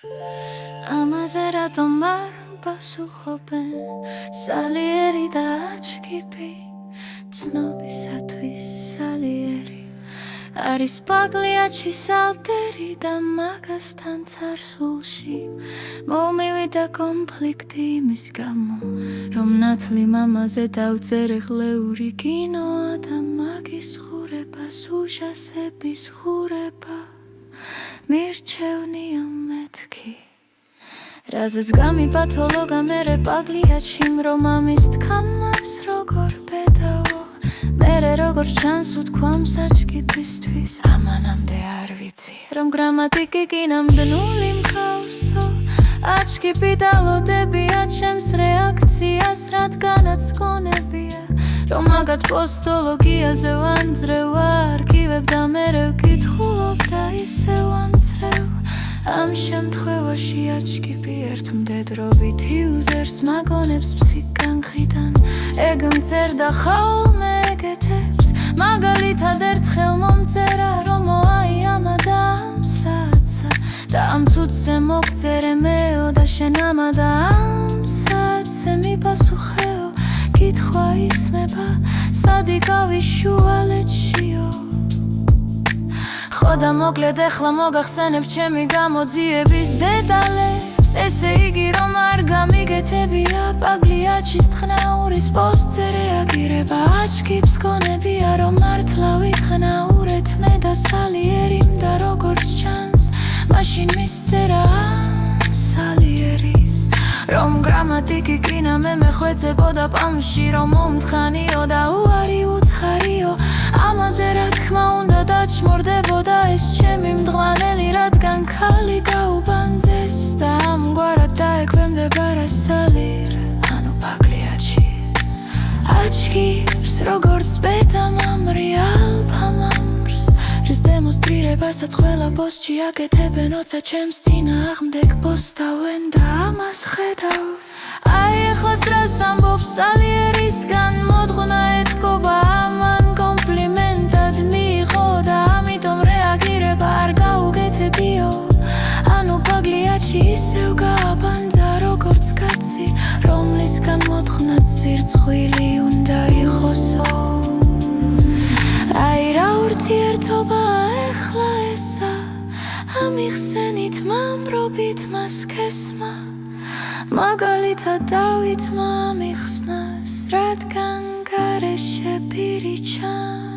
ამაზე რატომ არ პასუხობენ სალიერი და აჩქიპი ცნობისათვის სალიერი არის პაგლიაჩი სალტერი და მაგასთან ცარსულში მომივიდა კონფლიქტი იმის გამო რომ ნათლი მამაზე დავწერე ღლეული კინოა და მაგის ხურებას უშასების ხურება მირჩევნია მეთქი რაზეც გამიპათოლოგა მერე პაგლიაჩიმ რომ ამის თქამავს როგორ ბედაო მერე როგორ ჩანს უთქვამ საჩქიპისთვის ამანამდე არ ვიცი რომ გრამატიკი კი ნამდვილი მქავსო აჩქიპი დალოდებია ჩემს რეაქციას რადგანაც გონებია რომ მაგათ პოსტოლოგიაზე ვანძრევ არქივებ და მერე ვკითხულობ და ისე ვანცრევ ამ შემთხვევაში აჩქიპი ერთ მდედრობით იუზერს მაგონებს ფსიქგანხრიდან ეგ მწერდა ხოლმე ეგეთებს მაგალითად ერთხელ მომწერა რომ აი ამა და ამ საათსა და ამ ცუდზე მოგწერე მეო და შენ ამა და ამ საათზე მიპასუხეო კითხვა ისმება სად იკავი შუალედშიო ხო და მოკლედ ეხლა მოგახსენებ ჩემი გამოძიების დეტალებს ესე იგი რომ არ გამიგეთებია პაგლიაჩის თხრნაურის პოსტზე რეაგირება აჩქიპს გონებია რომ მართლა ვითხრნაურეთ მე და სალიერიმ და როგორც ჩანს მაშინ მისწერა ამ სალიერის რომ გრამატიკი კინა მე მეხვეწებოდა პამში რომ მომთხანიო და უარი უცხარიო ამაზე რა თქმა უნდა დაჩმორდებოდა ეს ჩემი მდღლანელი რადგან ქალი გაუბანძეს და ამგვარად დაექვემდება რა სალიერ ანუ პაგლიაჩი აჩქიპს როგორც ბედამ ამ რეალ მამრს რის დემონსტრირებასაც ყველა პოსტში აკეთებენ როცა ჩემს წინააღმდეგ პოსტავენ და ამას ხედავ აი ახლაც რას ამბობს სალიერისგან მოთხונה ეთქობა ამან კომპლიმენტად მიიღო და ამიტომ რეაგირება არ გაუგეთებიო ანუ პაგლიაჩი ისევ გააბანძა როგორც კაცი რომლისგან მოთხნაც სირცხვილი უნდა იყოსო აი რა ურთიერთობაა ეხლა ესა ამიხსენით მამრობით მას ქესმა მაგალითად დავითმა ამიხსნას რადგან გარეშე პირი ჩანს